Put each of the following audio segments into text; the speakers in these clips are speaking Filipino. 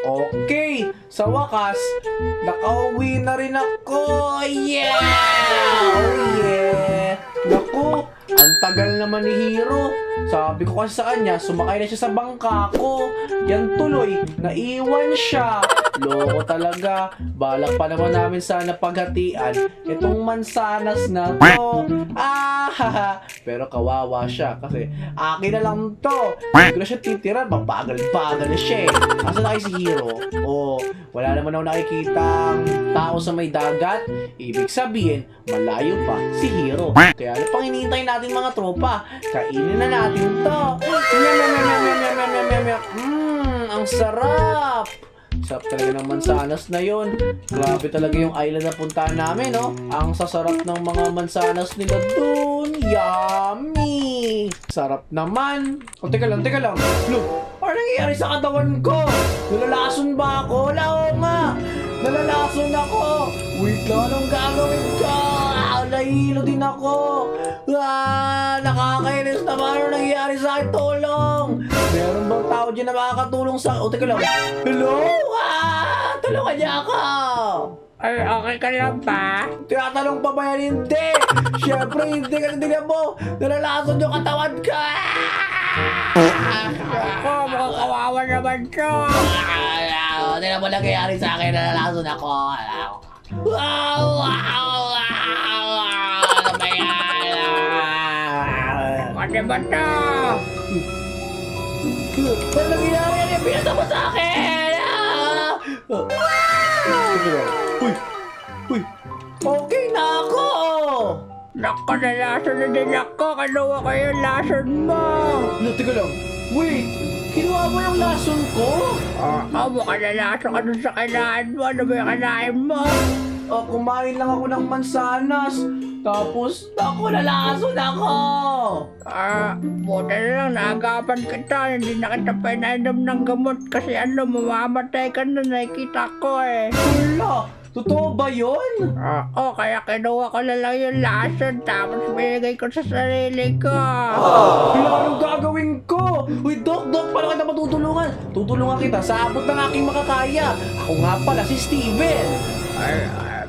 Okay, sa wakas, nakauwi na rin ako. Yeah! Oh yeah! Naku, ang tagal naman ni Hiro. Sabi ko kasi sa kanya, sumakay na siya sa bangka ko. Yan tuloy, naiwan siya. Loko talaga. Balak pa naman namin sana paghatian itong mansanas na to. Pero kawawa siya kasi akin na lang to. Hindi ko na siya titiran. Mabagal-bagal na siya eh. Asa na kayo si Hiro? Oh, wala naman ako nakikitang tao sa may dagat. Ibig sabihin, malayo pa si Hiro. Kaya ano pang hinihintay natin mga tropa? Kainin na natin to. Ang sarap! Sarap talaga ng mansanas na yon. Grabe talaga yung island na puntahan namin, no? Ang sasarap ng mga mansanas nila dun. Yummy! Sarap naman. O, teka lang. Look, ano nangyayari sa katawan ko? Nalalason ba ako? Wala ko nga. Nalalason ako. Wait lang, anong gagawin ko? Nahihilo din ako. Nakakainis naman. Ano nangyayari sa akin? Tulong! Meron bang tao dyan na makakatulong sa... O, teka lang. Hello? Tulungan niya ako! Ay, okay ka lang ba? Tinatanong pa ba yan? Hindi! Siyempre, hindi ka tingnan mo! Nalalason yung katawan ko! Ako, mukhang kawawa naman ka. Tingnan mo nangyayari sa akin, nalalason ako! Ano ba yan? Ano ba to? Ano nangyayari? Ano yung pinasa mo sa akin? Uy! Okay na ako! Naku, nalason na din ako. Kanuha ko yung lason mo. Teka lang. Wait! Kinuha mo yung lason ko? Oo, mukhang nalason ka dun sa kinain mo. Ano ba yung kinain mo? Kumain lang ako ng mansanas. Tapos, nalason ako! Buta na lang, naagapan kita. Hindi na kita pinainom ng gamot kasi mamamatay ka na, nakikita ko eh. Wala! Totoo ba yun? Oo, kaya kinuha ko na lang yung lason tapos binigay ko sa sarili ko. Wala, anong gagawin ko? Uy, Doc, paano kita matutulungan? Tutulungan kita sa abot ng aking makakaya. Ako nga pala si Steven.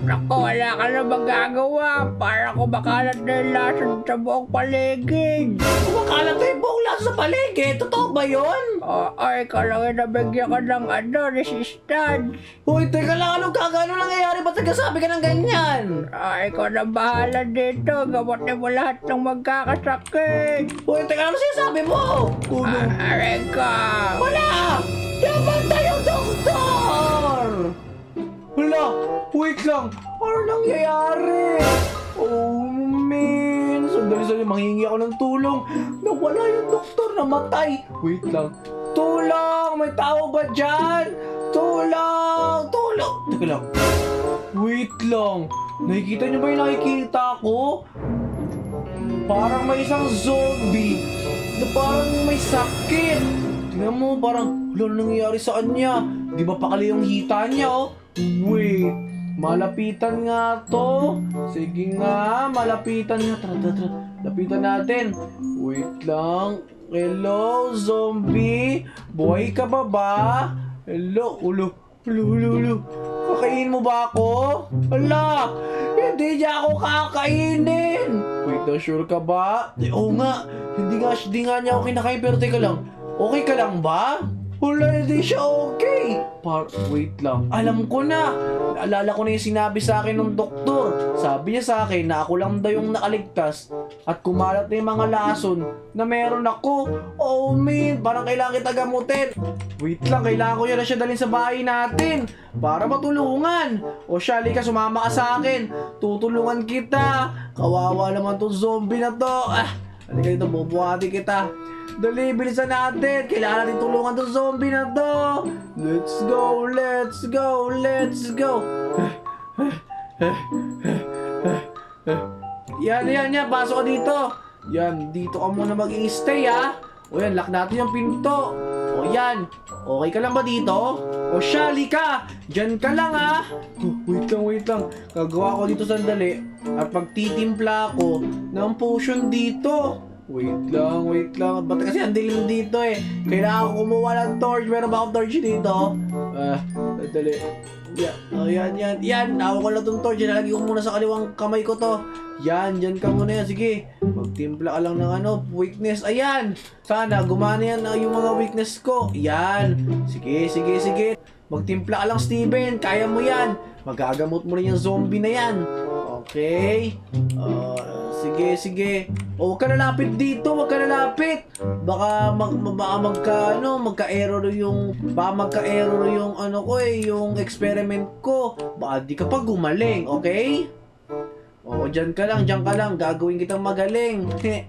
Naku, wala ka na magagawa para kumakalat na yung lason sa buong paligid. Kumakalat tayo buong laso sa paligid. Totoo ba yun? Oo, ikaw lang yung nabigyan ka ng resistance. Uy, teka lang, anong gagano nangyayari? Ba't nagkasabi ka ng ganyan? Ikaw na bahala dito. Gamotin mo lahat ng magkakasakit. Uy, teka, ano sinasabi mo? Tulong. Aray ka. Wala! Dapat tayong doktor! Wala! Wait lang! Ano nangyayari? Oh, man! Sandali, manghingi ako ng tulong. Nawala yung doktor, namatay. Wait lang. Tulong! May tao ba dyan? Tulong! Teka lang. Wait lang. Nakikita niyo ba yung nakikita ko? Parang may isang zombie na parang may sakit. Tingnan mo, parang wala nangyayari sa kanya. Di ba pakali yung hita niya, oh? Wait, malapitan nga to. Sige nga, malapitan nga. Tara. Lapitan natin. Wait lang. Hello, zombie. Buhay ka ba? Hello, ulo. Kakainin mo ba ako? Hala, hindi niya ako kakainin. Wait lang, sure ka ba? Oo nga, hindi nga niya ako kinakain. Pero teka lang, okay ka lang ba? Wala, hindi siya okay. Wait lang. Alam ko na. Naalala ko na yung sinabi sa akin ng doktor. Sabi niya sa akin na ako lang daw yung nakaligtas at kumalat na yung mga lason na meron ako. Oh man, parang kailangan kita gamutin. Wait lang, kailangan ko na siya dalhin sa bahay natin para matulungan. O siya, ka, sumama ka sa akin. Tutulungan kita. Kawawa naman tong zombie na to. Halika dito, bubuhati kita. Dali, bilisan natin. Kailangan natin tulungan tong zombie na to. Let's go. Yan. Pasok ka dito. Yan, dito ka muna mag-i-stay, ha. O yan, lock natin yung pinto. O yan. Okay ka lang ba dito? O siya, ka. Diyan ka lang, ha. Wait lang. Gagawa ko dito sandali. At pagtitimpla ako ng potion dito. Wait lang. Ba't kasi ang dilim dito eh? Kailangan ko kumuha ng torch. Meron ba akong torch dito? Dali. Yan. Nawa ko lang itong torch. Nalagay ko muna sa kaliwang kamay ko to. Yan, dyan ka muna yan. Sige, magtimpla ka lang ng weakness. Ayan! Sana, gumana yan yung mga weakness ko. Yan. Sige. Magtimpla ka lang, Steven. Kaya mo yan. Magagamot mo rin yung zombie na yan. Okay. Sige. Huwag ka nalapit dito. Baka magka-error yung yung experiment ko. Baka di ka pa gumaling, okay? Dyan ka lang. Gagawin kitang magaling. Okay.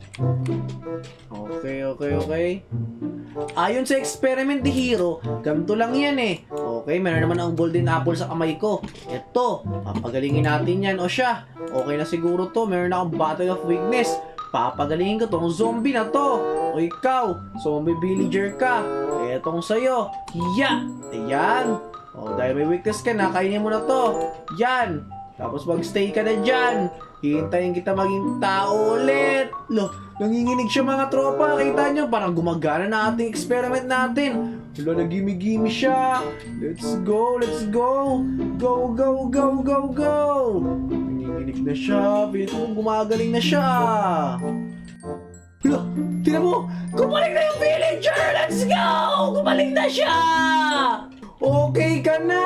Ayon sa experiment ni Hero, ganito lang yan eh. Okay, meron naman ang golden apple sa kamay ko. Ito, papagalingin natin yan. O siya, okay na siguro to. Meron na akong battle of weakness. Papagalingin ko tong zombie na to. O ikaw, zombie villager ka. Etong sa'yo. Hiya! Ayan. Dahil may weakness ka na, kainin mo na to. Yan. Tapos magstay ka na dyan. Hintayin kita maging tao ulit. Nanginginig siya mga tropa. Kita nyo, parang gumagana na ating experiment natin. Nagimi-gimi siya. Let's go. Go. Nanginginig na siya. Pito kong gumagaling na siya. Tignan mo. Gumaling na yung villager. Let's go. Gumaling na siya. Okay ka na.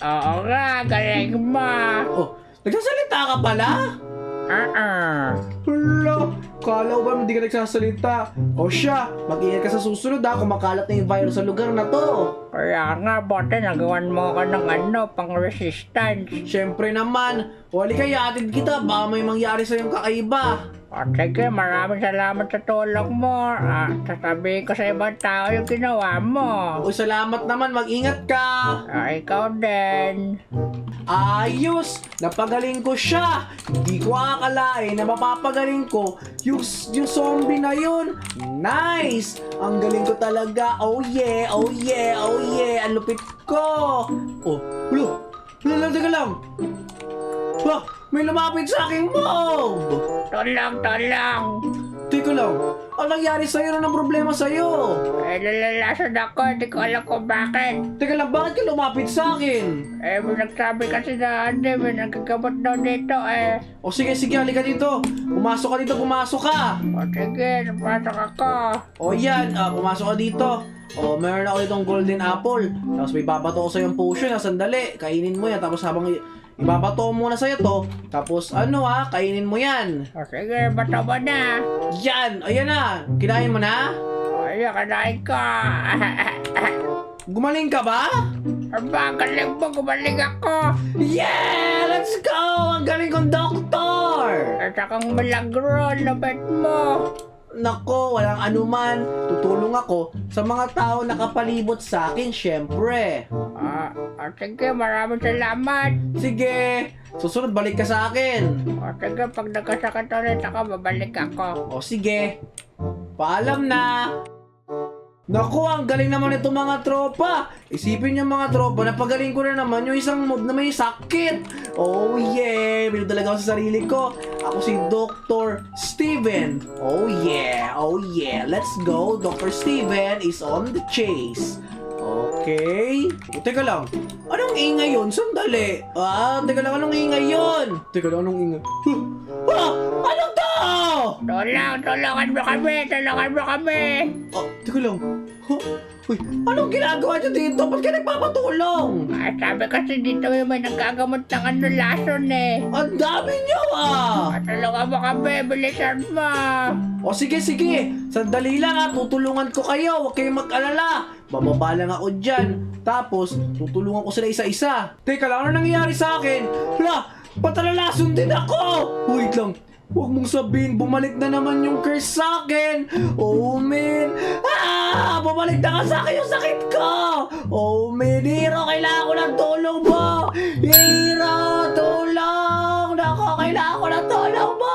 Oo nga, galing mo. Nagsasalita ka pala? Hala, kala ko ba hindi ka nagsasalita? O siya, mag-ingat ka sa susunod kumakalat na yung virus sa lugar na to. Kaya nga, bote, nagawan mo ka ng pang resistance. Siyempre naman, wali kaya atid kita, baka may mangyari sa yung kakaiba. Sige, maraming salamat sa tulong mo. Sasabihin ko sa ibang tao yung ginawa mo. Salamat naman, mag-ingat ka. Ikaw din. Ayos! Napagaling ko siya! Hindi ko akalain na mapapagaling ko yung zombie na yun! Nice! Ang galing ko talaga! Oh yeah! Ang lupit ko! Teka lang! May lumapit sa aking mob! Tulong! Teka lang, ang nangyari sa'yo na ng problema sa'yo? Nalalasod ako, hindi ko alam kung bakit. Teka lang, bakit ka lumapit sa akin? May nagsabi kasi na may nagkagamot daw dito Sige, halika dito. Pumasok ka. Sige, napasok ako. Yan, pumasok ka dito. Meron ako ditong golden apple. Tapos may babato ko sa'yo yung potion na sandali. Kainin mo yan, tapos habang ibabato muna sa'yo to, tapos kainin mo yan. Sige, bato mo na. Yan, ayan na. Kinain mo na? Ayan, kanain ko. Gumaling ka ba? Ang galing mo, gumaling ako. Yeah! Let's go! Ang galing kong doktor! At akong malagro, labit mo. Nako, walang anuman. Tutulong ako sa mga tao nakapalibot sa akin, syempre. Sige, maraming salamat. Sige, susunod balik ka sa akin. Sige, pag nagkasakit ulit ako, babalik ako. Sige, paalam na. Naku, ang galing naman itong mga tropa. Isipin niyo mga tropa, napagaling ko na naman yung isang mob na may sakit. Oh yeah, bilo talaga ako sa sarili ko. Ako si Dr. Steven. Oh yeah, let's go. Dr. Steven is on the chase. Okay. Teka lang. Anong ingay yun? Sandali. Teka lang. Anong ingay yun? Ano to? Tulungan mo kami. Teka lang. Uy, anong ginagawa niyo dito? Ba't kayo nagpapatulong? Sabi kasi dito may nagkagamot ng lason Ang dami niyo Tulungan mo kami, bilisan mo. Sige. Sandali lang tutulungan ko kayo. Huwag kayong mag-alala. Bababa lang ako dyan. Tapos, tutulungan ko sila isa-isa. Teka lang, ano nangyayari sa akin? Patalalason din ako! Wait lang. Huwag mong sabihin, bumalik na naman yung curse sa akin! Oh, man! Bumalik na ka sa akin yung sakit ko! Oh, man! Hero, kailangan ko ng tulong mo! Hero, tulong! Nako, kailangan ko ng tulong mo!